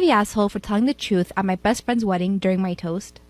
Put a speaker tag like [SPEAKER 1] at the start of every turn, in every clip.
[SPEAKER 1] the asshole for telling the truth at my best friend's wedding during my toast?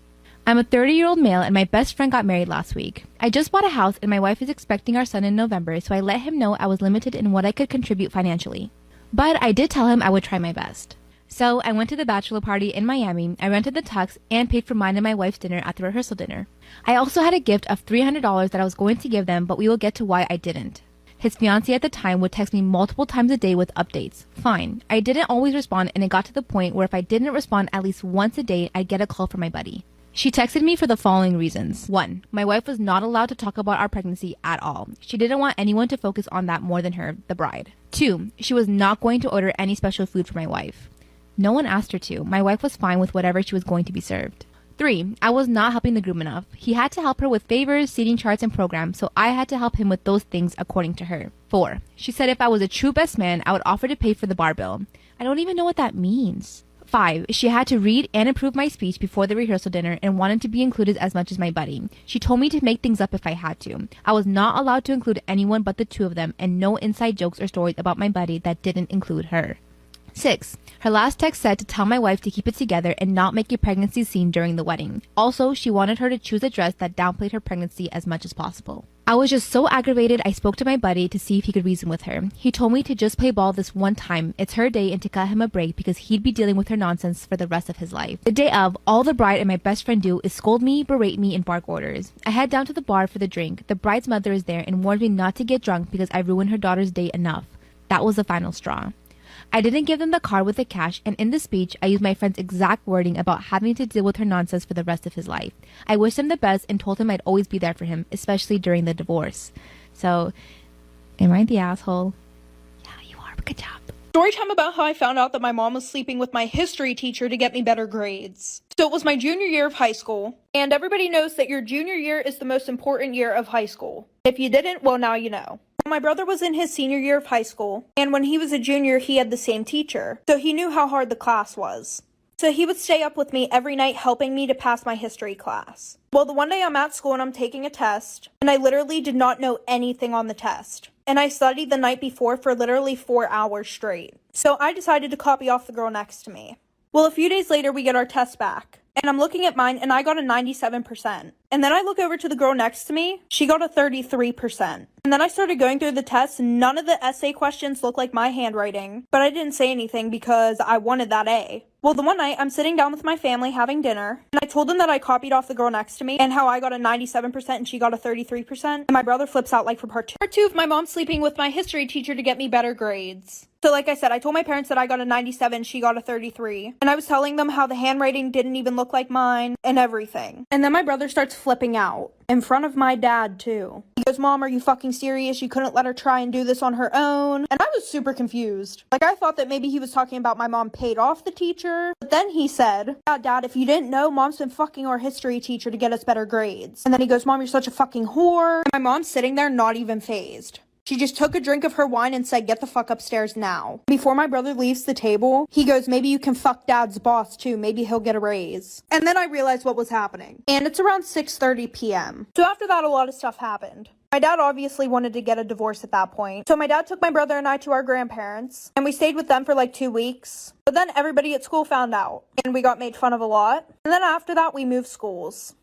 [SPEAKER 1] I'm a 30-year-old male and my best friend got married last week. I just bought a house and my wife is expecting our son in November, so I let him know I was limited in what I could contribute financially. But I did tell him I would try my best. So I went to the bachelor party in Miami, I rented the tux, and paid for mine and my wife's dinner at the rehearsal dinner. I also had a gift of $300 that I was going to give them, but we will get to why I didn't. His fiancée at the time would text me multiple times a day with updates. Fine. I didn't always respond, and it got to the point where if I didn't respond at least once a day, I'd get a call from my buddy. She texted me for the following reasons. 1. My wife was not allowed to talk about our pregnancy at all. She didn't want anyone to focus on that more than her, the bride. 2. She was not going to order any special food for my wife. No one asked her to. My wife was fine with whatever she was going to be served. 3. I was not helping the groom enough. He had to help her with favors, seating charts, and programs, so I had to help him with those things according to her. 4. She said if I was a true best man, I would offer to pay for the bar bill. I don't even know what that means. 5. She had to read and improve my speech before the rehearsal dinner and wanted to be included as much as my buddy. She told me to make things up if I had to. I was not allowed to include anyone but the two of them, and no inside jokes or stories about my buddy that didn't include her. 6. Her last text said to tell my wife to keep it together and not make a pregnancy scene during the wedding. Also, she wanted her to choose a dress that downplayed her pregnancy as much as possible. I was just so aggravated I spoke to my buddy to see if he could reason with her. He told me to just play ball this one time, it's her day, and to cut him a break because he'd be dealing with her nonsense for the rest of his life. The day of, all the bride and my best friend do is scold me, berate me, and bark orders. I head down to the bar for the drink. The bride's mother is there and warned me not to get drunk because I ruined her daughter's day enough. That was the final straw. I didn't give them the card with the cash, and in the speech, I used my friend's exact wording about having to deal with her nonsense for the rest of his life. I wished him the best and told him I'd always be there for him, especially during the divorce. So, am I the asshole? Yeah, you are, but good job.
[SPEAKER 2] Story time about how I found out that my mom was sleeping with my history teacher to get me better grades. So it was my junior year of high school, and everybody knows that your junior year is the most important year of high school. If you didn't, well, now you know. My brother was in his senior year of high school, and when he was a junior, he had the same teacher, so he knew how hard the class was. So he would stay up with me every night helping me to pass my history class. Well, the one day I'm at school and I'm taking a test, and I literally did not know anything on the test. And I studied the night before for literally 4 hours straight. So I decided to copy off the girl next to me. Well, a few days later, we get our test back. And I'm looking at mine, and I got a 97%. And then I look over to the girl next to me. She got a 33%. And then I started going through the tests, and none of the essay questions looked like my handwriting. But I didn't say anything because I wanted that A. Well, the one night, I'm sitting down with my family having dinner, and I told them that I copied off the girl next to me, and how I got a 97% and she got a 33%. And my brother flips out like for part 2. Part 2 of my mom sleeping with my history teacher to get me better grades. So like I said, I told my parents that I got a 97, she got a 33. And I was telling them how the handwriting didn't even look like mine and everything. And then my brother starts flipping out. In front of my dad, too. He goes, "Mom, are you fucking serious? You couldn't let her try and do this on her own?" And I was super confused. Like, I thought that maybe he was talking about my mom paid off the teacher. But then he said, "Yeah, Dad, if you didn't know, Mom's been fucking our history teacher to get us better grades." And then he goes, "Mom, you're such a fucking whore." And my mom's sitting there not even fazed. She just took a drink of her wine and said, "Get the fuck upstairs now." Before my brother leaves the table, he goes, "Maybe you can fuck Dad's boss too. Maybe he'll get a raise." And then I realized what was happening. And it's around 6:30 p.m. So after that, a lot of stuff happened. My dad obviously wanted to get a divorce at that point. So my dad took my brother and I to our grandparents, and we stayed with them for like 2 weeks. But then everybody at school found out, and we got made fun of a lot. And then after that, we moved schools.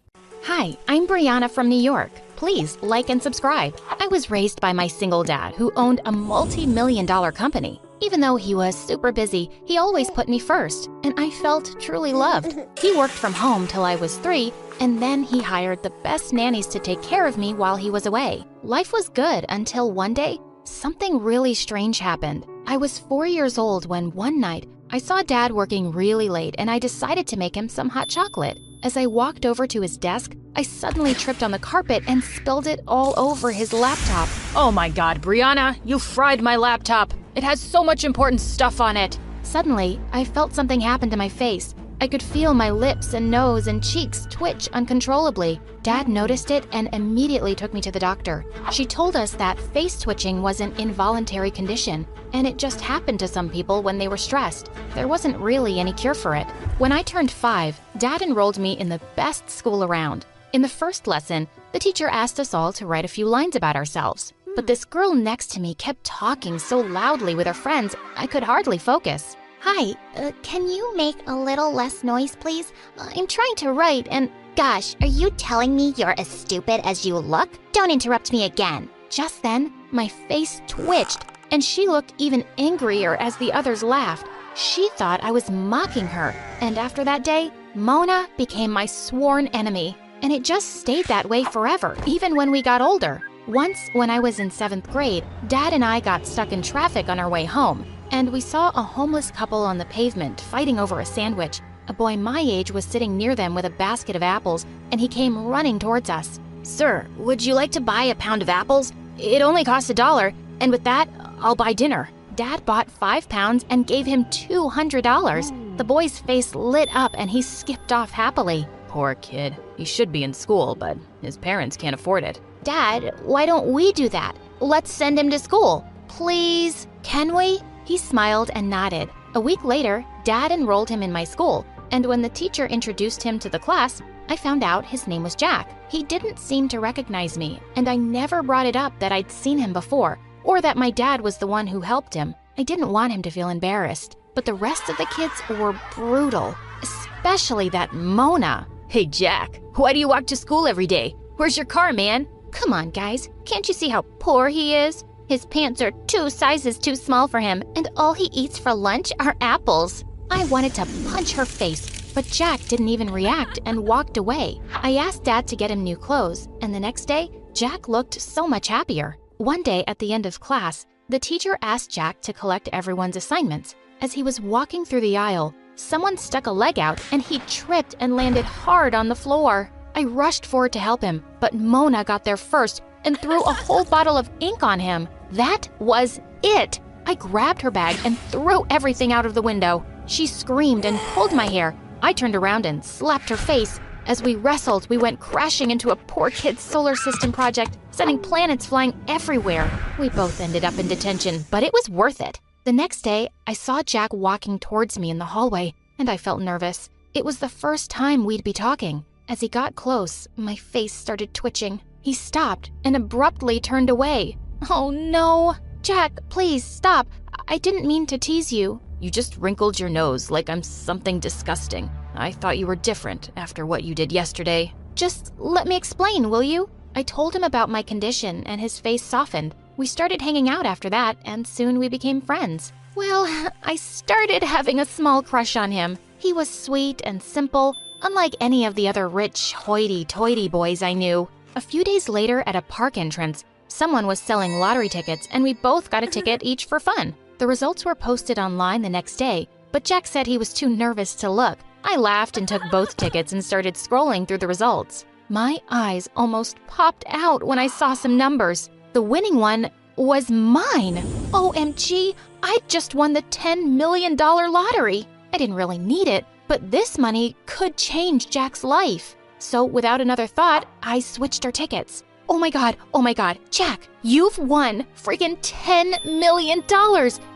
[SPEAKER 3] Hi, I'm Brianna from New York. Please like and subscribe. I was raised by my single dad who owned a multi-million-dollar company. Even though he was super busy, he always put me first, and I felt truly loved. He worked from home till I was 3, and then he hired the best nannies to take care of me while he was away. Life was good until one day, something really strange happened. I was 4 years old when one night, I saw Dad working really late and I decided to make him some hot chocolate. As I walked over to his desk, I suddenly tripped on the carpet and spilled it all over his laptop.
[SPEAKER 4] Oh my God, Brianna, you fried my laptop. It has so much important stuff on it.
[SPEAKER 3] Suddenly, I felt something happen to my face. I could feel my lips and nose and cheeks twitch uncontrollably. Dad noticed it and immediately took me to the doctor. She told us that face twitching was an involuntary condition, and it just happened to some people when they were stressed. There wasn't really any cure for it. When I turned 5, Dad enrolled me in the best school around. In the first lesson, the teacher asked us all to write a few lines about ourselves. But this girl next to me kept talking so loudly with her friends, I could hardly focus. Hi, can you make a little less noise, please? I'm trying to write and... Gosh, are you telling me you're as stupid as you look? Don't interrupt me again. Just then, my face twitched, and she looked even angrier as the others laughed. She thought I was mocking her, and after that day, Mona became my sworn enemy. And it just stayed that way forever, even when we got older. Once, when I was in 7th grade, Dad and I got stuck in traffic on our way home, and we saw a homeless couple on the pavement fighting over a sandwich. A boy my age was sitting near them with a basket of apples, and he came running towards us. "Sir, would you like to buy a pound of apples? It only costs $1, and with that, I'll buy dinner." Dad bought 5 pounds and gave him $200. The boy's face lit up and he skipped off happily.
[SPEAKER 4] Poor kid. He should be in school, but his parents can't afford it.
[SPEAKER 3] Dad, why don't we do that? Let's send him to school. Please, can we? He smiled and nodded. A week later, Dad enrolled him in my school, and when the teacher introduced him to the class, I found out his name was Jack. He didn't seem to recognize me, and I never brought it up that I'd seen him before, or that my dad was the one who helped him. I didn't want him to feel embarrassed, but the rest of the kids were brutal, especially that Mona.
[SPEAKER 4] Hey, Jack, why do you walk to school every day? Where's your car, man?
[SPEAKER 3] Come on, guys. Can't you see how poor he is? His pants are 2 sizes too small for him, and all he eats for lunch are apples. I wanted to punch her face, but Jack didn't even react and walked away. I asked Dad to get him new clothes, and the next day, Jack looked so much happier. One day at the end of class, the teacher asked Jack to collect everyone's assignments. As he was walking through the aisle, someone stuck a leg out and he tripped and landed hard on the floor. I rushed forward to help him, but Mona got there first and threw a whole bottle of ink on him. That was it. I grabbed her bag and threw everything out of the window. She screamed and pulled my hair. I turned around and slapped her face. As we wrestled, we went crashing into a poor kid's solar system project, sending planets flying everywhere. We both ended up in detention, but it was worth it. The next day, I saw Jack walking towards me in the hallway, and I felt nervous. It was the first time we'd be talking. As he got close, my face started twitching. He stopped and abruptly turned away. Oh no! Jack, please stop. I didn't mean to tease you.
[SPEAKER 4] You just wrinkled your nose like I'm something disgusting. I thought you were different after what you did yesterday.
[SPEAKER 3] Just let me explain, will you? I told him about my condition and his face softened. We started hanging out after that, and soon we became friends. Well, I started having a small crush on him. He was sweet and simple, unlike any of the other rich, hoity-toity boys I knew. A few days later at a park entrance, someone was selling lottery tickets, and we both got a ticket each for fun. The results were posted online the next day, but Jack said he was too nervous to look. I laughed and took both tickets and started scrolling through the results. My eyes almost popped out when I saw some numbers. The winning one was mine. OMG, I just won the $10 million lottery. I didn't really need it, but this money could change Jack's life. So without another thought, I switched our tickets. Oh my god, Jack, you've won freaking $10 million.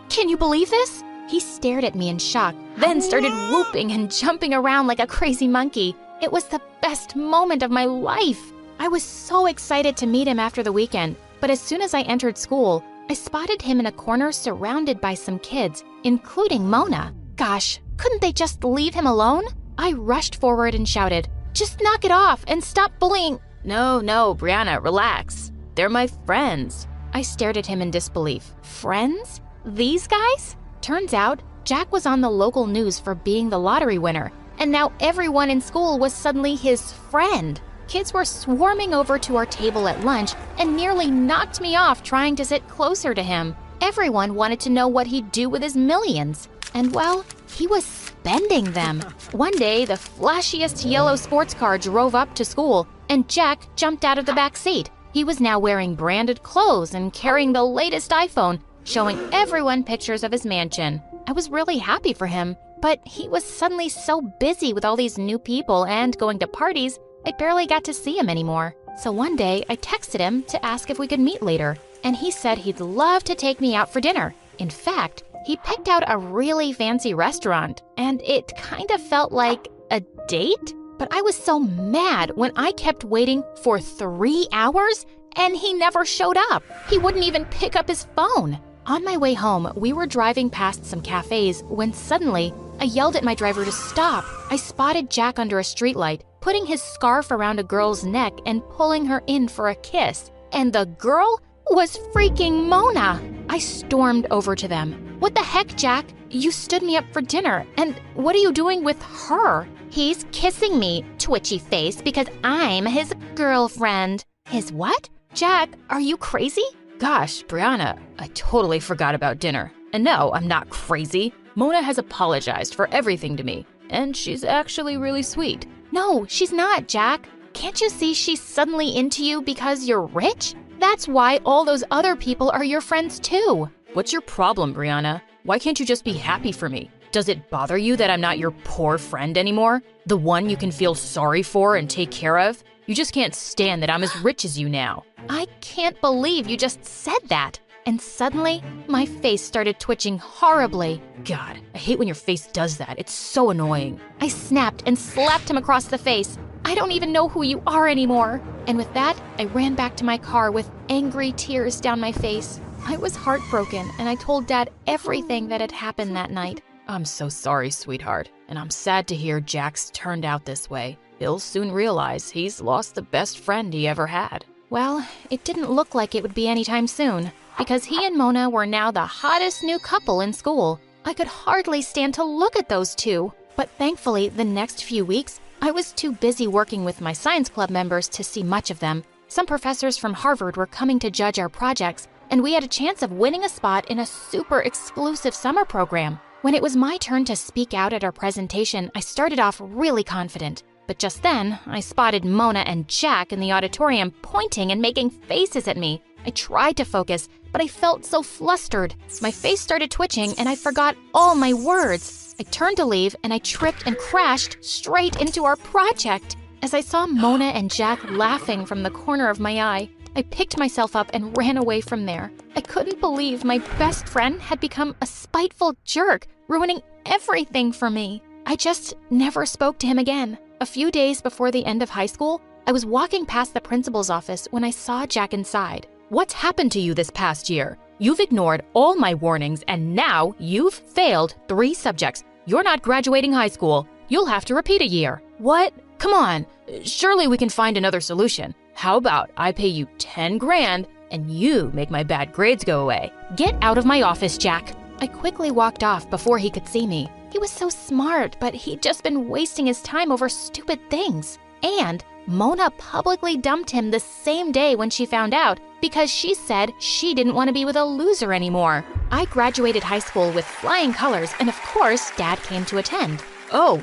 [SPEAKER 3] Can you believe this? He stared at me in shock, then started whooping and jumping around like a crazy monkey. It was the best moment of my life. I was so excited to meet him after the weekend, but as soon as I entered school, I spotted him in a corner surrounded by some kids, including Mona. Gosh, couldn't they just leave him alone? I rushed forward and shouted, "Just knock it off and stop bullying."
[SPEAKER 4] No, Brianna, relax. They're my friends.
[SPEAKER 3] I stared at him in disbelief. Friends? These guys? Turns out, Jack was on the local news for being the lottery winner, and now everyone in school was suddenly his friend. Kids were swarming over to our table at lunch and nearly knocked me off trying to sit closer to him. Everyone wanted to know what he'd do with his millions. And well, he was spending them. One day, the flashiest yellow sports car drove up to school, and Jack jumped out of the back seat. He was now wearing branded clothes and carrying the latest iPhone, showing everyone pictures of his mansion. I was really happy for him, but he was suddenly so busy with all these new people and going to parties, I barely got to see him anymore. So one day, I texted him to ask if we could meet later, and he said he'd love to take me out for dinner. In fact, he picked out a really fancy restaurant, and it kind of felt like a date? But I was so mad when I kept waiting for 3 hours, and he never showed up. He wouldn't even pick up his phone. On my way home, we were driving past some cafes when suddenly I yelled at my driver to stop. I spotted Jack under a streetlight, putting his scarf around a girl's neck and pulling her in for a kiss. And the girl was freaking Mona. I stormed over to them. What the heck, Jack? You stood me up for dinner, and what are you doing with her? He's kissing me, twitchy face, because I'm his girlfriend. His what? Jack, are you crazy?
[SPEAKER 4] Gosh, Brianna, I totally forgot about dinner. And no, I'm not crazy. Mona has apologized for everything to me, and she's actually really sweet.
[SPEAKER 3] No, she's not, Jack. Can't you see she's suddenly into you because you're rich? That's why all those other people are your friends too.
[SPEAKER 4] What's your problem, Brianna? Why can't you just be happy for me? Does it bother you that I'm not your poor friend anymore? The one you can feel sorry for and take care of? You just can't stand that I'm as rich as you now.
[SPEAKER 3] I can't believe you just said that. And suddenly, my face started twitching horribly.
[SPEAKER 4] God, I hate when your face does that. It's so annoying.
[SPEAKER 3] I snapped and slapped him across the face. I don't even know who you are anymore. And with that, I ran back to my car with angry tears down my face. I was heartbroken, and I told Dad everything that had happened that night.
[SPEAKER 4] I'm so sorry, sweetheart. And I'm sad to hear Jack's turned out this way. He'll soon realize he's lost the best friend he ever had.
[SPEAKER 3] Well, it didn't look like it would be anytime soon, because he and Mona were now the hottest new couple in school. I could hardly stand to look at those two. But thankfully, the next few weeks, I was too busy working with my science club members to see much of them. Some professors from Harvard were coming to judge our projects, and we had a chance of winning a spot in a super exclusive summer program. When it was my turn to speak out at our presentation, I started off really confident. But just then, I spotted Mona and Jack in the auditorium pointing and making faces at me. I tried to focus, but I felt so flustered. My face started twitching and I forgot all my words. I turned to leave and I tripped and crashed straight into our project. As I saw Mona and Jack laughing from the corner of my eye, I picked myself up and ran away from there. I couldn't believe my best friend had become a spiteful jerk, ruining everything for me. I just never spoke to him again. A few days before the end of high school, I was walking past the principal's office when I saw Jack inside.
[SPEAKER 4] What's happened to you this past year? You've ignored all my warnings and now you've failed 3 subjects. You're not graduating high school. You'll have to repeat a year. What? Come on. Surely we can find another solution. How about I pay you 10 grand and you make my bad grades go away?
[SPEAKER 3] Get out of my office, Jack. I quickly walked off before he could see me. He was so smart, but he'd just been wasting his time over stupid things. And Mona publicly dumped him the same day when she found out because she said she didn't want to be with a loser anymore. I graduated high school with flying colors, and of course, Dad came to attend.
[SPEAKER 4] Oh,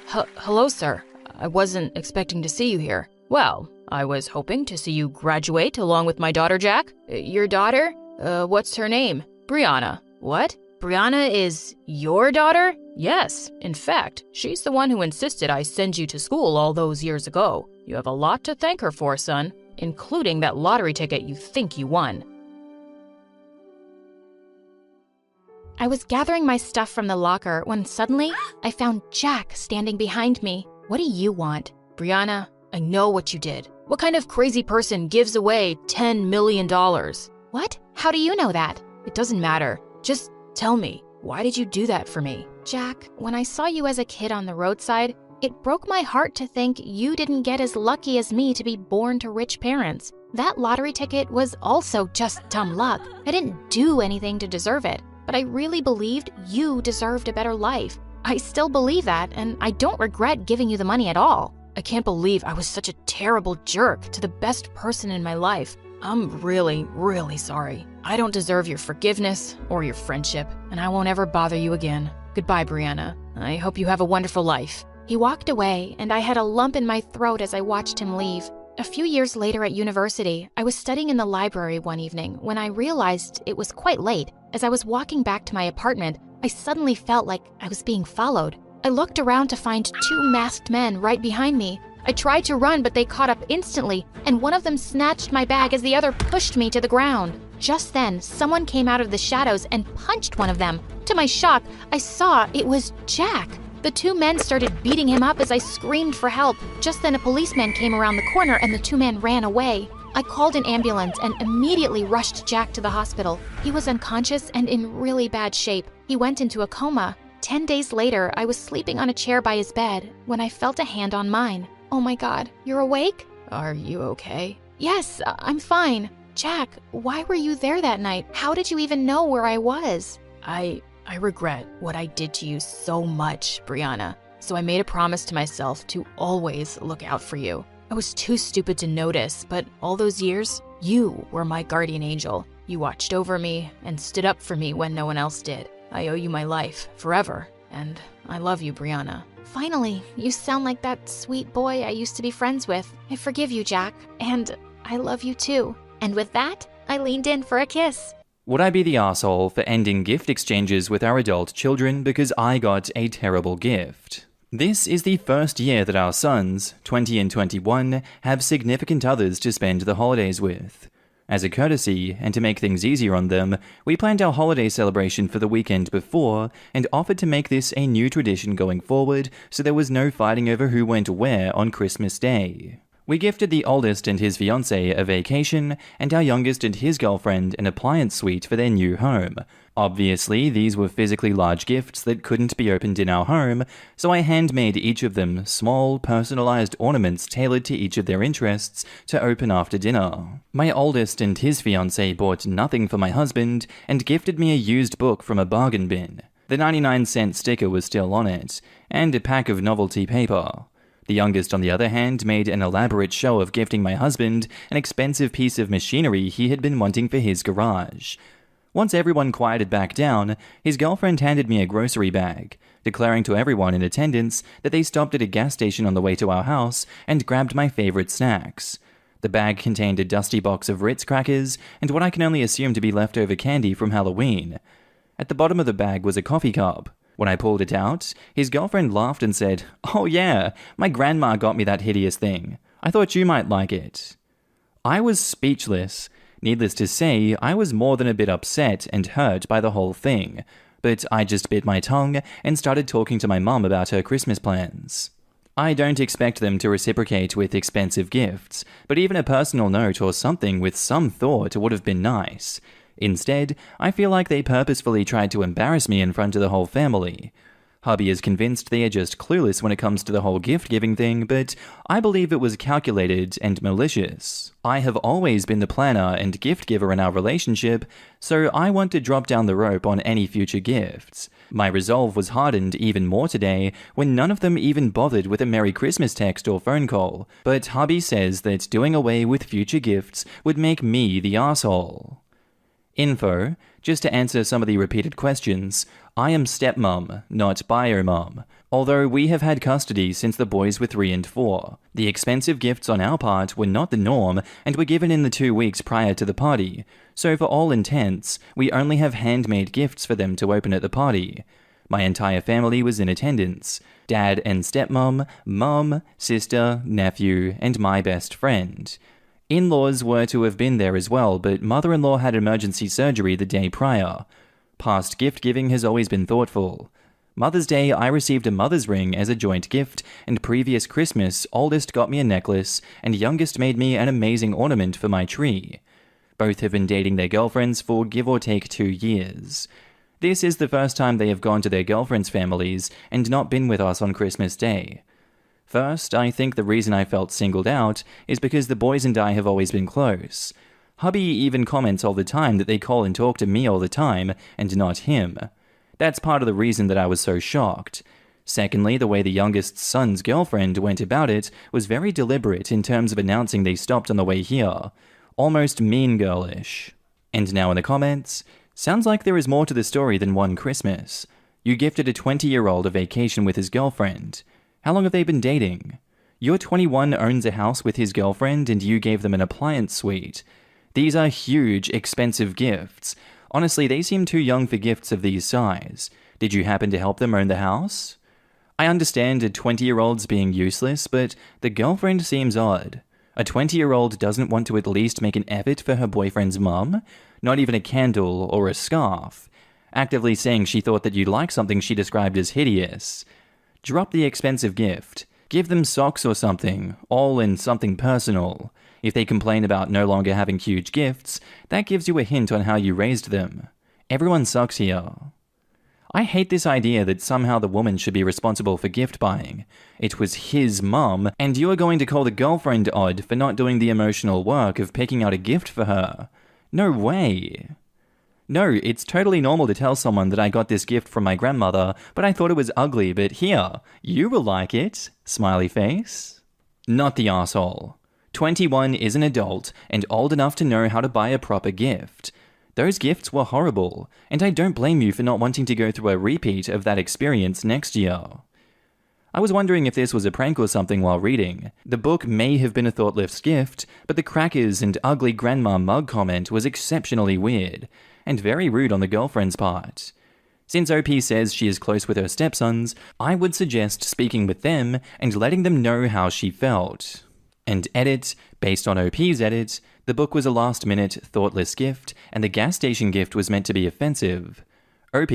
[SPEAKER 4] hello, sir. I wasn't expecting to see you here. Well, I was hoping to see you graduate along with my daughter, Jack. Your daughter? What's her name? Brianna. What? Brianna is your daughter? Yes. In fact, she's the one who insisted I send you to school all those years ago. You have a lot to thank her for, son, including that lottery ticket you think you won.
[SPEAKER 3] I was gathering my stuff from the locker when suddenly I found Jack standing behind me. What do you want?
[SPEAKER 4] Brianna, I know what you did. What kind of crazy person gives away $10 million?
[SPEAKER 3] What? How do you know that?
[SPEAKER 4] It doesn't matter. Just tell me, why did you do that for me?
[SPEAKER 3] Jack, when I saw you as a kid on the roadside, it broke my heart to think you didn't get as lucky as me to be born to rich parents. That lottery ticket was also just dumb luck. I didn't do anything to deserve it, but I really believed you deserved a better life. I still believe that, and I don't regret giving you the money at all.
[SPEAKER 4] I can't believe I was such a terrible jerk to the best person in my life. I'm really, really sorry. I don't deserve your forgiveness or your friendship, and I won't ever bother you again. Goodbye, Brianna. I hope you have a wonderful life.
[SPEAKER 3] He walked away, and I had a lump in my throat as I watched him leave. A few years later at university, I was studying in the library one evening when I realized it was quite late. As I was walking back to my apartment, I suddenly felt like I was being followed. I looked around to find 2 masked men right behind me. I tried to run, but they caught up instantly, and one of them snatched my bag as the other pushed me to the ground. Just then, someone came out of the shadows and punched one of them. To my shock, I saw it was Jack. The 2 men started beating him up as I screamed for help. Just then, a policeman came around the corner and the 2 men ran away. I called an ambulance and immediately rushed Jack to the hospital. He was unconscious and in really bad shape. He went into a coma. 10 days later, I was sleeping on a chair by his bed when I felt a hand on mine. Oh my God, you're awake?
[SPEAKER 4] Are you okay?
[SPEAKER 3] Yes, I'm fine. Jack, why were you there that night? How did you even know where I was?
[SPEAKER 4] I regret what I did to you so much, Brianna. So I made a promise to myself to always look out for you. I was too stupid to notice, but all those years, you were my guardian angel. You watched over me and stood up for me when no one else did. I owe you my life forever, and I love you, Brianna.
[SPEAKER 3] Finally, you sound like that sweet boy I used to be friends with. I forgive you, Jack, and I love you too. And with that, I leaned in for a kiss.
[SPEAKER 5] Would I be the arsehole for ending gift exchanges with our adult children because I got a terrible gift? This is the first year that our sons, 20 and 21, have significant others to spend the holidays with. As a courtesy, and to make things easier on them, we planned our holiday celebration for the weekend before, and offered to make this a new tradition going forward, so there was no fighting over who went where on Christmas Day. We gifted the oldest and his fiancée a vacation, and our youngest and his girlfriend an appliance suite for their new home. Obviously, these were physically large gifts that couldn't be opened in our home, so I handmade each of them small, personalized ornaments tailored to each of their interests to open after dinner. My oldest and his fiancée bought nothing for my husband, and gifted me a used book from a bargain bin. The 99-cent sticker was still on it, and a pack of novelty paper. The youngest, on the other hand, made an elaborate show of gifting my husband an expensive piece of machinery he had been wanting for his garage. Once everyone quieted back down, his girlfriend handed me a grocery bag, declaring to everyone in attendance that they stopped at a gas station on the way to our house and grabbed my favorite snacks. The bag contained a dusty box of Ritz crackers and what I can only assume to be leftover candy from Halloween. At the bottom of the bag was a coffee cup. When I pulled it out, his girlfriend laughed and said, "Oh yeah, my grandma got me that hideous thing. I thought you might like it." I was speechless. Needless to say, I was more than a bit upset and hurt by the whole thing, but I just bit my tongue and started talking to my mum about her Christmas plans. I don't expect them to reciprocate with expensive gifts, but even a personal note or something with some thought would have been nice. Instead, I feel like they purposefully tried to embarrass me in front of the whole family. Hubby is convinced they are just clueless when it comes to the whole gift-giving thing, but I believe it was calculated and malicious. I have always been the planner and gift-giver in our relationship, so I want to drop down the rope on any future gifts. My resolve was hardened even more today when none of them even bothered with a Merry Christmas text or phone call, but hubby says that doing away with future gifts would make me the arsehole. Info, just to answer some of the repeated questions, I am stepmom, not bio-mom, although we have had custody since the boys were 3 and 4. The expensive gifts on our part were not the norm and were given in the 2 weeks prior to the party, so for all intents, we only have handmade gifts for them to open at the party. My entire family was in attendance: dad and stepmom, mum, sister, nephew, and my best friend. In-laws were to have been there as well, but mother-in-law had emergency surgery the day prior. Past gift-giving has always been thoughtful. Mother's Day, I received a mother's ring as a joint gift, and previous Christmas, oldest got me a necklace, and youngest made me an amazing ornament for my tree. Both have been dating their girlfriends for give or take 2 years. This is the first time they have gone to their girlfriends' families and not been with us on Christmas Day. First, I think the reason I felt singled out is because the boys and I have always been close. Hubby even comments all the time that they call and talk to me all the time, and not him. That's part of the reason that I was so shocked. Secondly, the way the youngest son's girlfriend went about it was very deliberate in terms of announcing they stopped on the way here. Almost mean girlish. And now in the comments, sounds like there is more to the story than one Christmas. You gifted a 20-year-old a vacation with his girlfriend. How long have they been dating? Your 21 owns a house with his girlfriend and you gave them an appliance suite. These are huge, expensive gifts. Honestly, they seem too young for gifts of these size. Did you happen to help them own the house? I understand a 20-year-old's being useless, but the girlfriend seems odd. A 20-year-old doesn't want to at least make an effort for her boyfriend's mum? Not even a candle or a scarf. Actively saying she thought that you'd like something she described as hideous. Drop the expensive gift. Give them socks or something, all in something personal. If they complain about no longer having huge gifts, that gives you a hint on how you raised them. Everyone sucks here. I hate this idea that somehow the woman should be responsible for gift buying. It was his mum, and you are going to call the girlfriend odd for not doing the emotional work of picking out a gift for her. No way. No, it's totally normal to tell someone that I got this gift from my grandmother, but I thought it was ugly, but here, you will like it. Smiley face. Not the arsehole. 21 is an adult and old enough to know how to buy a proper gift. Those gifts were horrible, and I don't blame you for not wanting to go through a repeat of that experience next year. I was wondering if this was a prank or something while reading. The book may have been a thoughtless gift, but the crackers and ugly grandma mug comment was exceptionally weird, and very rude on the girlfriend's part. Since OP says she is close with her stepsons, I would suggest speaking with them and letting them know how she felt. And edit, based on OP's edit, the book was a last-minute, thoughtless gift, and the gas station gift was meant to be offensive. OP,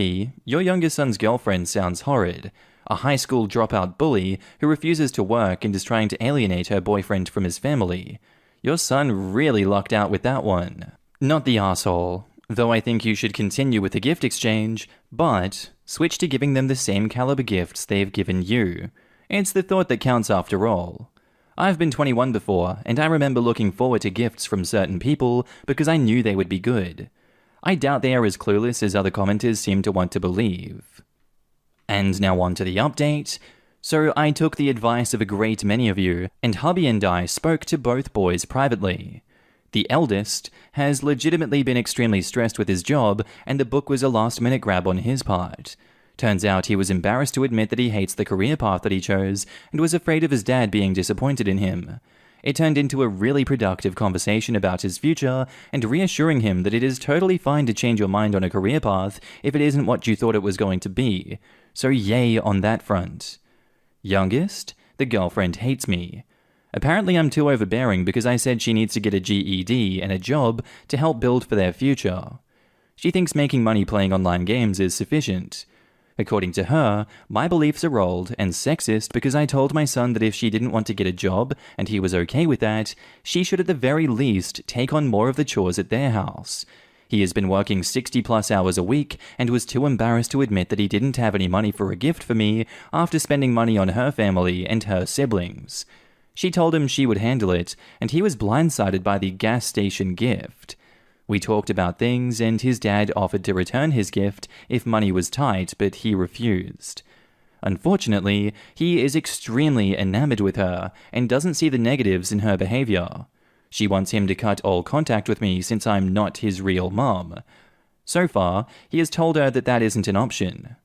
[SPEAKER 5] your youngest son's girlfriend sounds horrid. A high school dropout bully who refuses to work and is trying to alienate her boyfriend from his family. Your son really lucked out with that one. Not the arsehole. Though I think you should continue with the gift exchange, but switch to giving them the same caliber gifts they've given you. It's the thought that counts after all. I've been 21 before, and I remember looking forward to gifts from certain people because I knew they would be good. I doubt they are as clueless as other commenters seem to want to believe. And now on to the update. So I took the advice of a great many of you, and hubby and I spoke to both boys privately. The eldest has legitimately been extremely stressed with his job, and the book was a last-minute grab on his part. Turns out he was embarrassed to admit that he hates the career path that he chose, and was afraid of his dad being disappointed in him. It turned into a really productive conversation about his future, and reassuring him that it is totally fine to change your mind on a career path if it isn't what you thought it was going to be. So yay on that front. Youngest, the girlfriend hates me. Apparently I'm too overbearing because I said she needs to get a GED and a job to help build for their future. She thinks making money playing online games is sufficient. According to her, my beliefs are old and sexist because I told my son that if she didn't want to get a job and he was okay with that, she should at the very least take on more of the chores at their house. He has been working 60+ hours a week and was too embarrassed to admit that he didn't have any money for a gift for me after spending money on her family and her siblings. She told him she would handle it, and he was blindsided by the gas station gift. We talked about things, and his dad offered to return his gift if money was tight, but he refused. Unfortunately, he is extremely enamored with her, and doesn't see the negatives in her behavior. She wants him to cut all contact with me since I'm not his real mom. So far, he has told her that that isn't an option.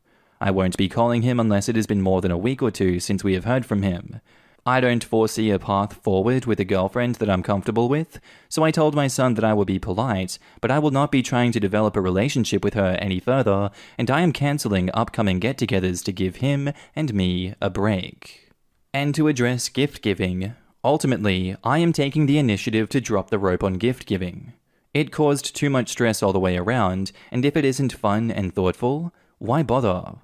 [SPEAKER 5] I won't be calling him unless it has been more than a week or two since we have heard from him. I don't foresee a path forward with a girlfriend that I'm comfortable with, so I told my son that I will be polite, but I will not be trying to develop a relationship with her any further, and I am cancelling upcoming get-togethers to give him and me a break. And to address gift giving, ultimately, I am taking the initiative to drop the rope on gift giving. It caused too much stress all the way around, and if it isn't fun and thoughtful, why bother?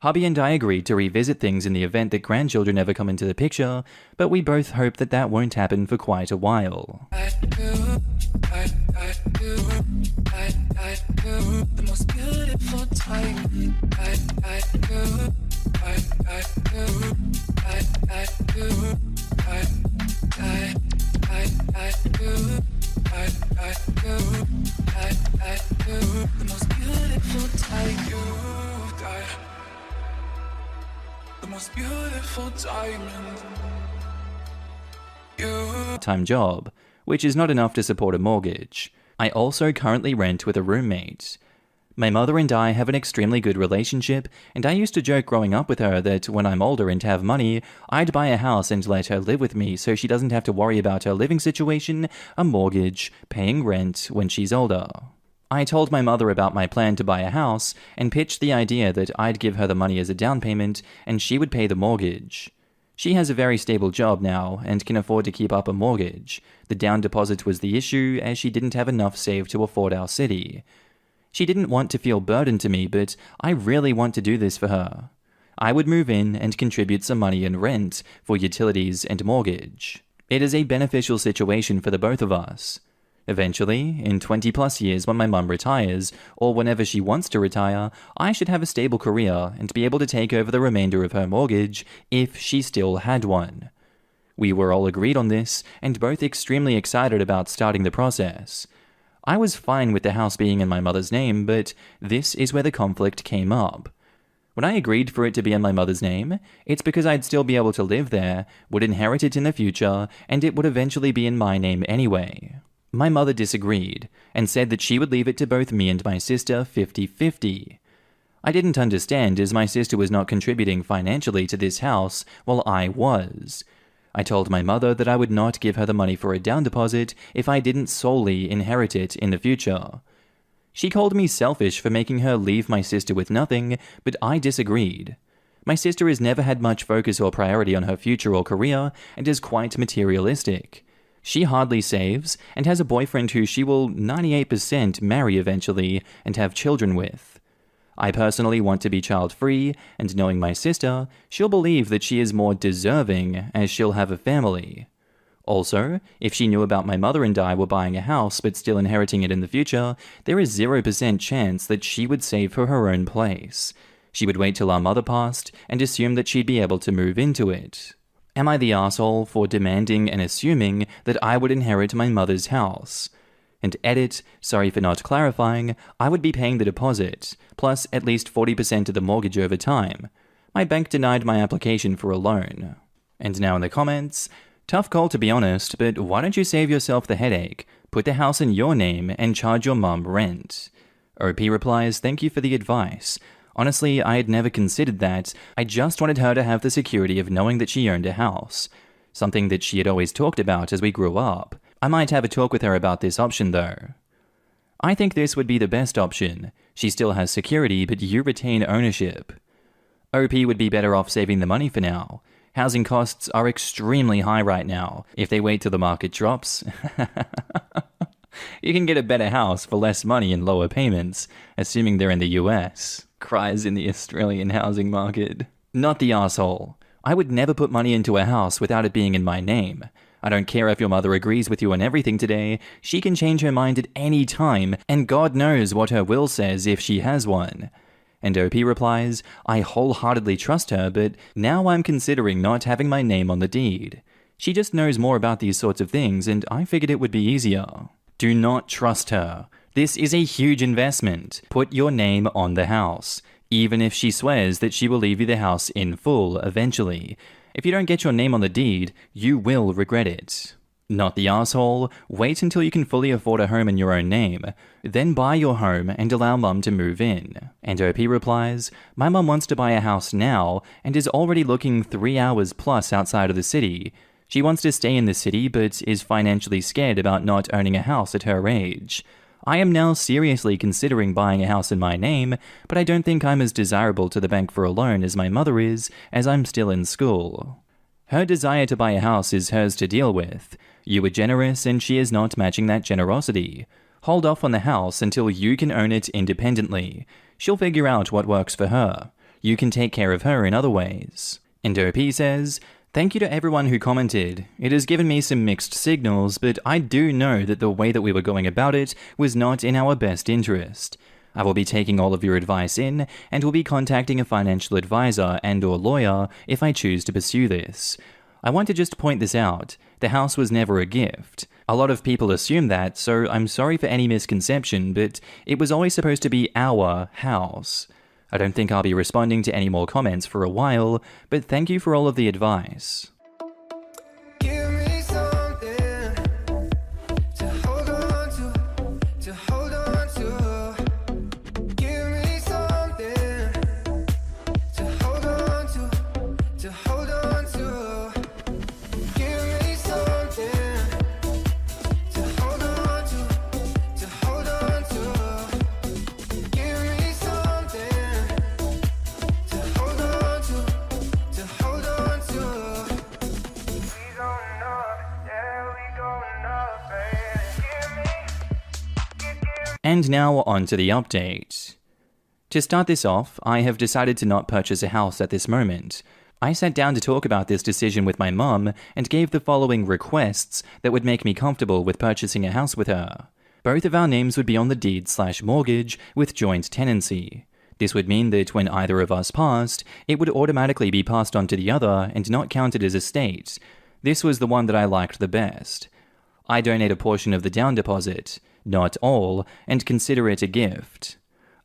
[SPEAKER 5] Hubby and I agreed to revisit things in the event that grandchildren ever come into the picture, but we both hope that that won't happen for quite a while.
[SPEAKER 6] The most beautiful diamond.
[SPEAKER 5] Time job, which is not enough to support a mortgage. I also currently rent with a roommate. My mother and I have an extremely good relationship, and I used to joke growing up with her that when I'm older and have money, I'd buy a house and let her live with me so she doesn't have to worry about her living situation, a mortgage, paying rent when she's older. I told my mother about my plan to buy a house and pitched the idea that I'd give her the money as a down payment and she would pay the mortgage. She has a very stable job now and can afford to keep up a mortgage. The down deposit was the issue as she didn't have enough saved to afford our city. She didn't want to feel burdened to me, but I really want to do this for her. I would move in and contribute some money in rent for utilities and mortgage. It is a beneficial situation for the both of us. Eventually, in 20 plus years when my mum retires, or whenever she wants to retire, I should have a stable career and be able to take over the remainder of her mortgage if she still had one. We were all agreed on this, and both extremely excited about starting the process. I was fine with the house being in my mother's name, but this is where the conflict came up. When I agreed for it to be in my mother's name, it's because I'd still be able to live there, would inherit it in the future, and it would eventually be in my name anyway. My mother disagreed, and said that she would leave it to both me and my sister 50-50. I didn't understand, as my sister was not contributing financially to this house while I was. I told my mother that I would not give her the money for a down deposit if I didn't solely inherit it in the future. She called me selfish for making her leave my sister with nothing, but I disagreed. My sister has never had much focus or priority on her future or career and is quite materialistic. She hardly saves and has a boyfriend who she will 98% marry eventually and have children with. I personally want to be child-free, and knowing my sister, she'll believe that she is more deserving as she'll have a family. Also, if she knew about my mother and I were buying a house but still inheriting it in the future, there is 0% chance that she would save for her own place. She would wait till our mother passed and assume that she'd be able to move into it. Am I the asshole for demanding and assuming that I would inherit my mother's house? And edit, sorry for not clarifying, I would be paying the deposit, plus at least 40% of the mortgage over time. My bank denied my application for a loan. And now in the comments, tough call to be honest, but why don't you save yourself the headache, put the house in your name, and charge your mum rent? OP replies, thank you for the advice. Honestly, I had never considered that. I just wanted her to have the security of knowing that she owned a house. Something that she had always talked about as we grew up. I might have a talk with her about this option though. I think this would be the best option. She still has security, but you retain ownership. OP would be better off saving the money for now. Housing costs are extremely high right now. If they wait till the market drops, you can get a better house for less money and lower payments, assuming they're in the US. Cries in the Australian housing market. Not the asshole. I would never put money into a house without it being in my name. I don't care if your mother agrees with you on everything today, she can change her mind at any time, and God knows what her will says if she has one. And OP replies, I wholeheartedly trust her, but now I'm considering not having my name on the deed. She just knows more about these sorts of things, and I figured it would be easier. Do not trust her. This is a huge investment. Put your name on the house, even if she swears that she will leave you the house in full eventually. If you don't get your name on the deed, you will regret it. Not the asshole. Wait until you can fully afford a home in your own name. Then buy your home and allow mum to move in. And OP replies, my mum wants to buy a house now and is already looking 3 hours plus outside of the city. She wants to stay in the city but is financially scared about not owning a house at her age. I am now seriously considering buying a house in my name, but I don't think I'm as desirable to the bank for a loan as my mother is, as I'm still in school. Her desire to buy a house is hers to deal with. You were generous and she is not matching that generosity. Hold off on the house until you can own it independently. She'll figure out what works for her. You can take care of her in other ways. And OP says, thank you to everyone who commented. It has given me some mixed signals, but I do know that the way that we were going about it was not in our best interest. I will be taking all of your advice in, and will be contacting a financial advisor and/or lawyer if I choose to pursue this. I want to just point this out. The house was never a gift. A lot of people assume that, so I'm sorry for any misconception, but it was always supposed to be our house. I don't think I'll be responding to any more comments for a while, but thank you for all of the advice.
[SPEAKER 6] Give me something to hold on to hold on to. Give me something to hold on to hold on to. Give me something to hold on to hold on to. Give me something to hold on to hold on to. We going up, yeah, we going up, baby. Give me.
[SPEAKER 5] And now on to the update. To start this off, I have decided to not purchase a house at this moment. I sat down to talk about this decision with my mum and gave the following requests that would make me comfortable with purchasing a house with her. Both of our names would be on the deed/mortgage with joint tenancy. This would mean that when either of us passed, it would automatically be passed on to the other and not counted as estate. This was the one that I liked the best. I donate a portion of the down deposit, not all, and consider it a gift.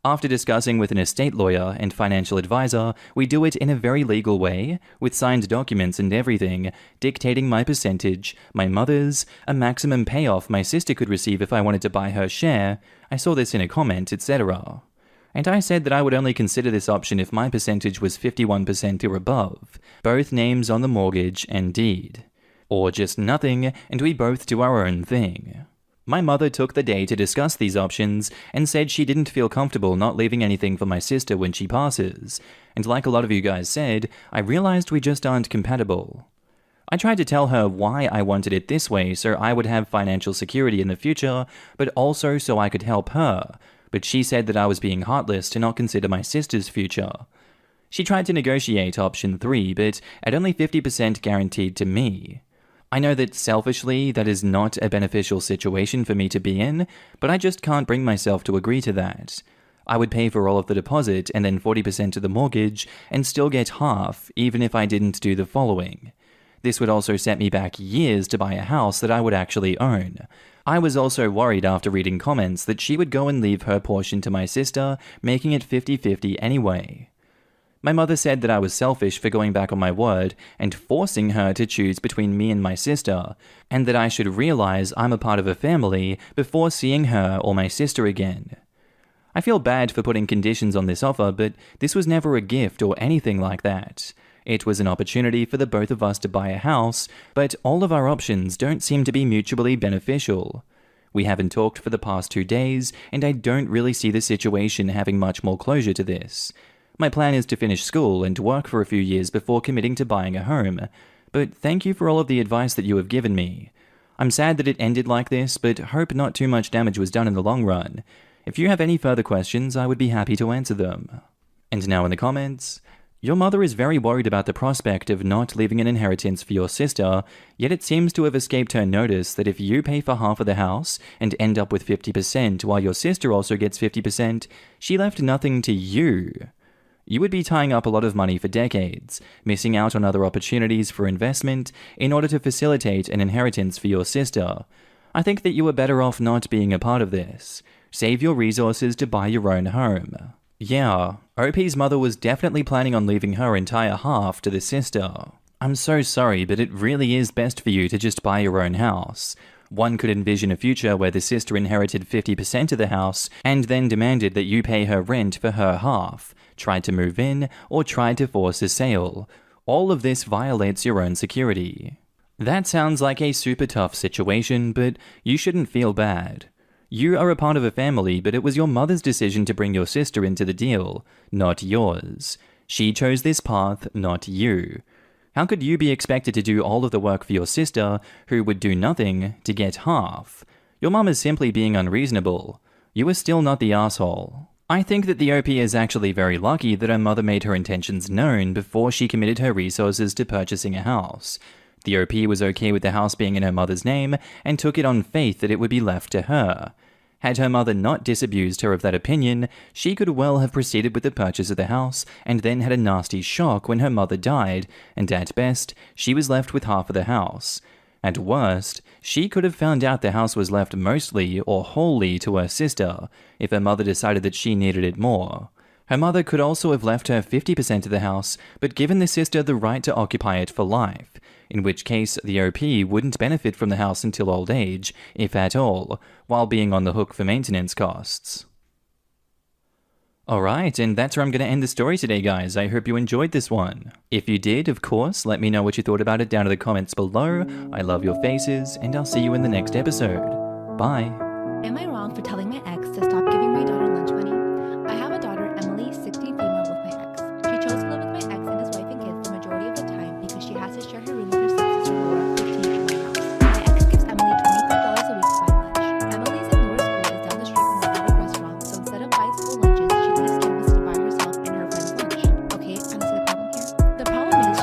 [SPEAKER 5] After discussing with an estate lawyer and financial advisor, we do it in a very legal way, with signed documents and everything, dictating my percentage, my mother's, a maximum payoff my sister could receive if I wanted to buy her share. I saw this in a comment, etc. And I said that I would only consider this option if my percentage was 51% or above, both names on the mortgage and deed. Or just nothing, and we both do our own thing. My mother took the day to discuss these options and said she didn't feel comfortable not leaving anything for my sister when she passes, and like a lot of you guys said, I realized we just aren't compatible. I tried to tell her why I wanted it this way so I would have financial security in the future, but also so I could help her, but she said that I was being heartless to not consider my sister's future. She tried to negotiate option 3, but at only 50% guaranteed to me. I know that selfishly, that is not a beneficial situation for me to be in, but I just can't bring myself to agree to that. I would pay for all of the deposit and then 40% of the mortgage and still get half, even if I didn't do the following. This would also set me back years to buy a house that I would actually own. I was also worried after reading comments that she would go and leave her portion to my sister, making it 50-50 anyway. My mother said that I was selfish for going back on my word and forcing her to choose between me and my sister, and that I should realize I'm a part of a family before seeing her or my sister again. I feel bad for putting conditions on this offer, but this was never a gift or anything like that. It was an opportunity for the both of us to buy a house, but all of our options don't seem to be mutually beneficial. We haven't talked for the past 2 days, and I don't really see the situation having much more closure to this. My plan is to finish school and work for a few years before committing to buying a home, but thank you for all of the advice that you have given me. I'm sad that it ended like this, but hope not too much damage was done in the long run. If you have any further questions, I would be happy to answer them. And now in the comments, your mother is very worried about the prospect of not leaving an inheritance for your sister, yet it seems to have escaped her notice that if you pay for half of the house and end up with 50% while your sister also gets 50%, she left nothing to you. You would be tying up a lot of money for decades, missing out on other opportunities for investment in order to facilitate an inheritance for your sister. I think that you are better off not being a part of this. Save your resources to buy your own home. Yeah, OP's mother was definitely planning on leaving her entire half to the sister. I'm so sorry, but it really is best for you to just buy your own house. One could envision a future where the sister inherited 50% of the house and then demanded that you pay her rent for her half, tried to move in, or tried to force a sale. All of this violates your own security. That sounds like a super tough situation, but you shouldn't feel bad. You are a part of a family, but it was your mother's decision to bring your sister into the deal, not yours. She chose this path, not you. How could you be expected to do all of the work for your sister, who would do nothing, to get half? Your mum is simply being unreasonable. You are still not the asshole. I think that the OP is actually very lucky that her mother made her intentions known before she committed her resources to purchasing a house. The OP was okay with the house being in her mother's name and took it on faith that it would be left to her. Had her mother not disabused her of that opinion, she could well have proceeded with the purchase of the house and then had a nasty shock when her mother died, and at best, she was left with half of the house. At worst, she could have found out the house was left mostly or wholly to her sister if her mother decided that she needed it more. Her mother could also have left her 50% of the house, but given the sister the right to occupy it for life, in which case the OP wouldn't benefit from the house until old age, if at all, while being on the hook for maintenance costs. Alright, and that's where I'm going to end the story today, guys. I hope you enjoyed this one. If you did, of course, let me know what you thought about it down in the comments below. I love your faces, and I'll see you in the next episode. Bye.
[SPEAKER 1] Am I wrong for telling my ex to stop giving my daughter lunch money? I have a daughter, Emily, 16 female, with my ex. She chose to live with my ex and his wife and kids the majority of the time because she has to share her room with her stepsister Laura, 15, in my house. My ex gives Emily $25 a week to buy lunch. Emily's in Laura's school is down the street from the public restaurant, so instead of buying school lunches, she leaves campus to buy herself and her friends lunch. Okay, kind of see the problem here? The problem is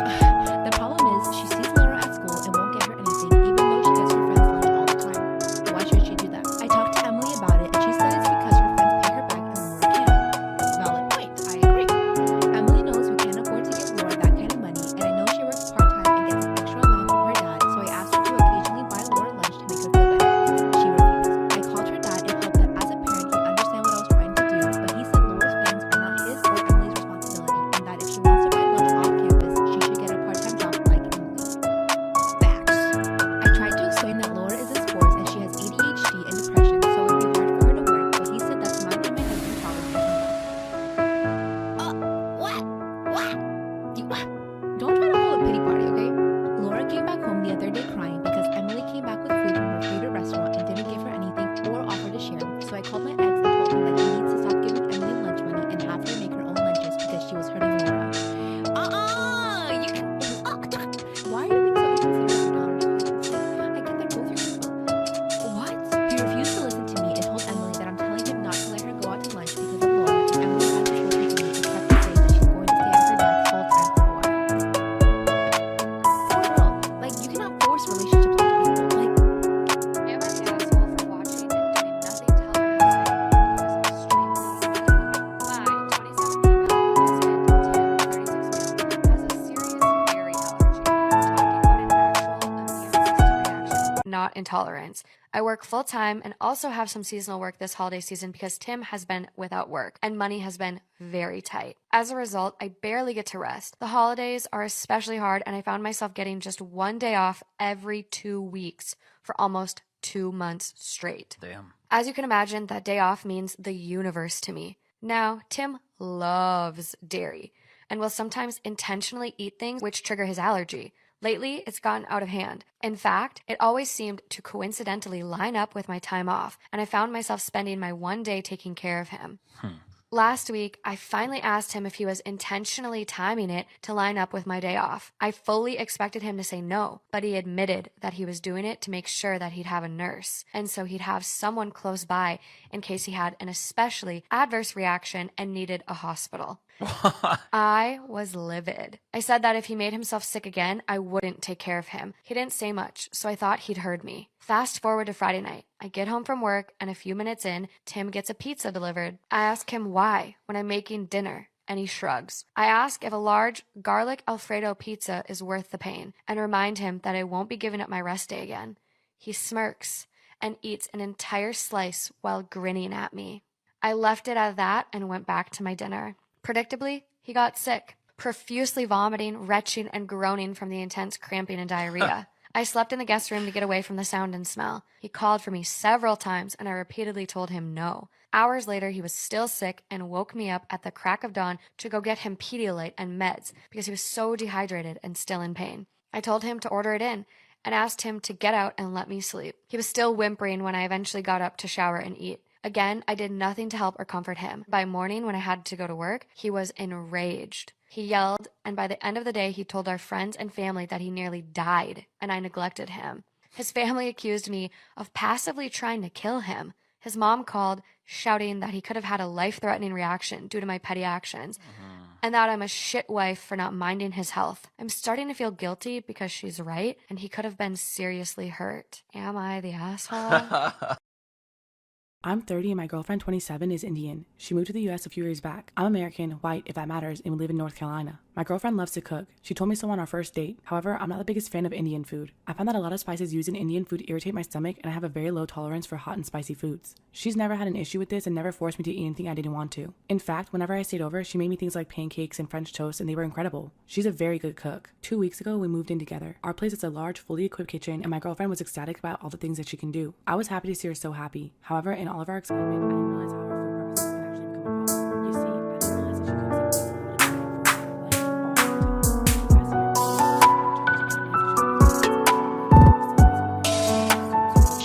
[SPEAKER 7] intolerance. I work full-time and also have some seasonal work this holiday season because Tim has been without work and money has been very tight. As a result, I barely get to rest. The holidays are especially hard, and I found myself getting just one day off every 2 weeks for almost 2 months straight.
[SPEAKER 8] Damn.
[SPEAKER 7] As you can imagine, that day off means the universe to me. Now, Tim loves dairy and will sometimes intentionally eat things which trigger his allergy. Lately, it's gotten out of hand. In fact, it always seemed to coincidentally line up with my time off, and I found myself spending my one day taking care of him. Last week, I finally asked him if he was intentionally timing it to line up with my day off. I fully expected him to say no, but he admitted that he was doing it to make sure that he'd have a nurse, and so he'd have someone close by in case he had an especially adverse reaction and needed a hospital. I was livid. I said that if he made himself sick again, I wouldn't take care of him. He didn't say much, so I thought he'd heard me. Fast forward to Friday night. I get home from work, and a few minutes in, Tim gets a pizza delivered. I ask him why when I'm making dinner, and he shrugs. I ask if a large garlic Alfredo pizza is worth the pain, and remind him that I won't be giving up my rest day again. He smirks and eats an entire slice while grinning at me. I left it at that and went back to my dinner. Predictably, he got sick, profusely vomiting, retching, and groaning from the intense cramping and diarrhea. I slept in the guest room to get away from the sound and smell. He called for me several times, and I repeatedly told him no. Hours later, he was still sick and woke me up at the crack of dawn to go get him Pedialyte and meds because he was so dehydrated and still in pain. I told him to order it in and asked him to get out and let me sleep. He was still whimpering when I eventually got up to shower and eat. Again, I did nothing to help or comfort him. By morning, when I had to go to work, he was enraged. He yelled, and by the end of the day, he told our friends and family that he nearly died, and I neglected him. His family accused me of passively trying to kill him. His mom called, shouting that he could have had a life-threatening reaction due to my petty actions, and that I'm a shit wife for not minding his health. I'm starting to feel guilty because she's right, and he could have been seriously hurt. Am I the asshole?
[SPEAKER 9] I'm 30 and my girlfriend, 27, is Indian. She moved to the US a few years back. I'm American, white, if that matters, and we live in North Carolina. My girlfriend loves to cook. She told me so on our first date. However, I'm not the biggest fan of Indian food. I find that a lot of spices used in Indian food irritate my stomach, and I have a very low tolerance for hot and spicy foods. She's never had an issue with this and never forced me to eat anything I didn't want to. In fact, whenever I stayed over, she made me things like pancakes and French toast, and they were incredible. She's a very good cook. 2 weeks ago, we moved in together. Our place is a large, fully equipped kitchen, and my girlfriend was ecstatic about all the things that she can do. I was happy to see her so happy. However, in all of our excitement, I didn't realize how her food preferences can actually become a problem. You see, I didn't realize that she cooks and eats a little bit of food, like,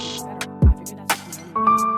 [SPEAKER 9] all the time. I figured that's what she wanted.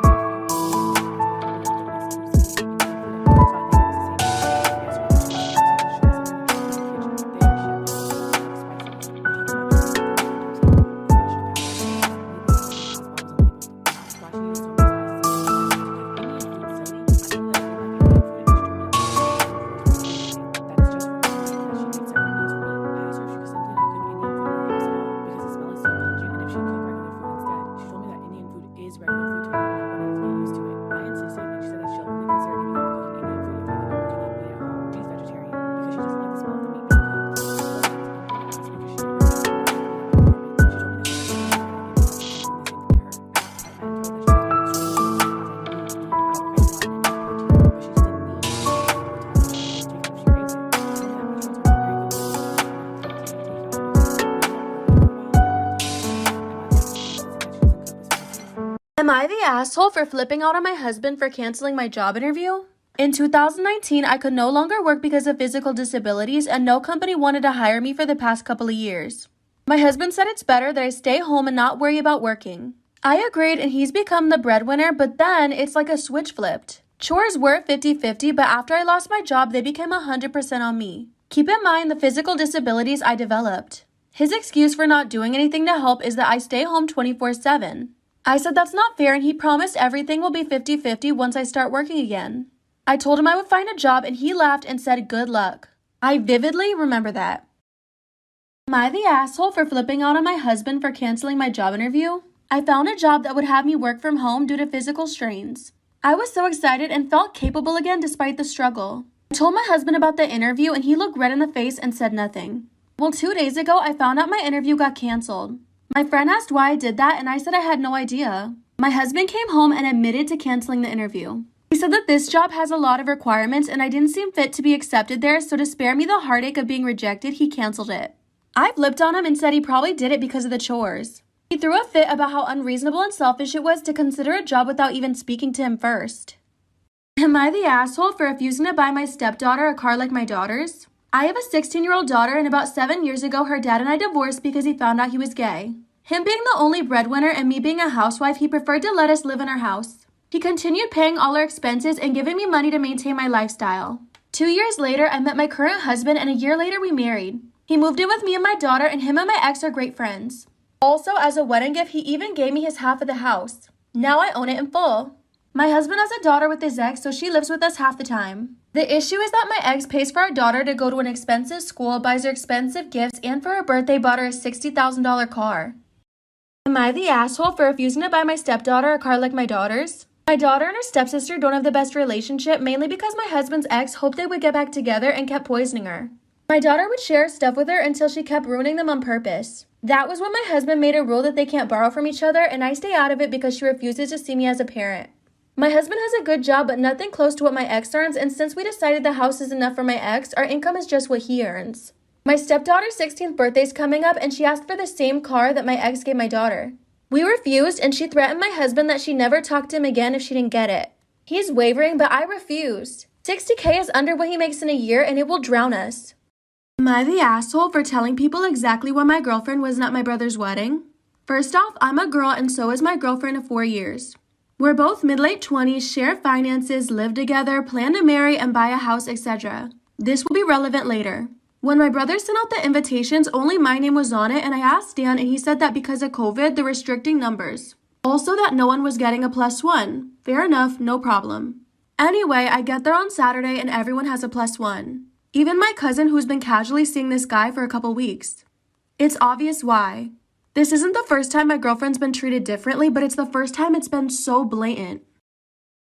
[SPEAKER 10] Am I the asshole for flipping out on my husband for canceling my job interview? In 2019, I could no longer work because of physical disabilities, and no company wanted to hire me for the past couple of years. My husband said it's better that I stay home and not worry about working. I agreed, and he's become the breadwinner, but then it's like a switch flipped. Chores were 50-50, but after I lost my job, they became 100% on me. Keep in mind the physical disabilities I developed. His excuse for not doing anything to help is that I stay home 24/7. I said that's not fair, and he promised everything will be 50-50 once I start working again. I told him I would find a job, and he laughed and said good luck. I vividly remember that. Am I the asshole for flipping out on my husband for canceling my job interview? I found a job that would have me work from home due to physical strains. I was so excited and felt capable again despite the struggle. I told my husband about the interview, and he looked red in the face and said nothing. Well, 2 days ago, I found out my interview got canceled. My friend asked why I did that, and I said I had no idea. My husband came home and admitted to canceling the interview. He said that this job has a lot of requirements and I didn't seem fit to be accepted there, so to spare me the heartache of being rejected, he canceled it. I flipped on him and said he probably did it because of the chores. He threw a fit about how unreasonable and selfish it was to consider a job without even speaking to him first. Am I the asshole for refusing to buy my stepdaughter a car like my daughter's? I have a 16-year-old daughter, and about 7 years ago, her dad and I divorced because he found out he was gay. Him being the only breadwinner and me being a housewife, he preferred to let us live in our house. He continued paying all our expenses and giving me money to maintain my lifestyle. 2 years later, I met my current husband, and a year later, we married. He moved in with me and my daughter, and him and my ex are great friends. Also, as a wedding gift, he even gave me his half of the house. Now I own it in full. My husband has a daughter with his ex, so she lives with us half the time. The issue is that my ex pays for our daughter to go to an expensive school, buys her expensive gifts, and for her birthday bought her a $60,000 car. Am I the asshole for refusing to buy my stepdaughter a car like my daughter's? My daughter and her stepsister don't have the best relationship, mainly because my husband's ex hoped they would get back together and kept poisoning her. My daughter would share stuff with her until she kept ruining them on purpose. That was when my husband made a rule that they can't borrow from each other, and I stay out of it because she refuses to see me as a parent. My husband has a good job, but nothing close to what my ex earns, and since we decided the house is enough for my ex, our income is just what he earns. My stepdaughter's 16th birthday is coming up, and she asked for the same car that my ex gave my daughter. We refused, and she threatened my husband that she'd never talk to him again if she didn't get it. He's wavering, but I refused. $60K is under what he makes in a year, and it will drown us. Am I the asshole for telling people exactly why my girlfriend wasn't at my brother's wedding? First off, I'm a girl, and so is my girlfriend of 4 years. We're both mid-late 20s, share finances, live together, plan to marry, and buy a house, etc. This will be relevant later. When my brother sent out the invitations, only my name was on it, and I asked Dan, and he said that because of COVID, they're restricting numbers. Also that no one was getting a +1. Fair enough, no problem. Anyway, I get there on Saturday, and everyone has a +1. Even my cousin, who's been casually seeing this guy for a couple weeks. It's obvious why. This isn't the first time my girlfriend's been treated differently, but it's the first time it's been so blatant.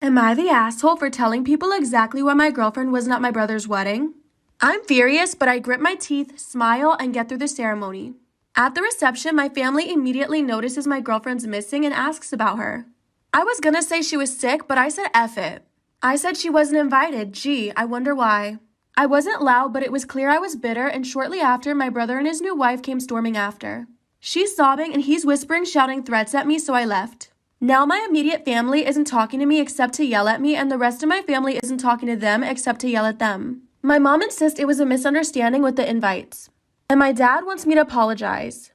[SPEAKER 10] Am I the asshole for telling people exactly why my girlfriend wasn't at my brother's wedding? I'm furious, but I grit my teeth, smile, and get through the ceremony. At the reception, my family immediately notices my girlfriend's missing and asks about her. I was gonna say she was sick, but I said F it. I said she wasn't invited. Gee, I wonder why. I wasn't loud, but it was clear I was bitter, and shortly after, my brother and his new wife came storming after. She's sobbing, and he's whispering, shouting threats at me, so I left. Now my immediate family isn't talking to me except to yell at me, and the rest of my family isn't talking to them except to yell at them. My mom insists it was a misunderstanding with the invites. And my dad wants me to apologize.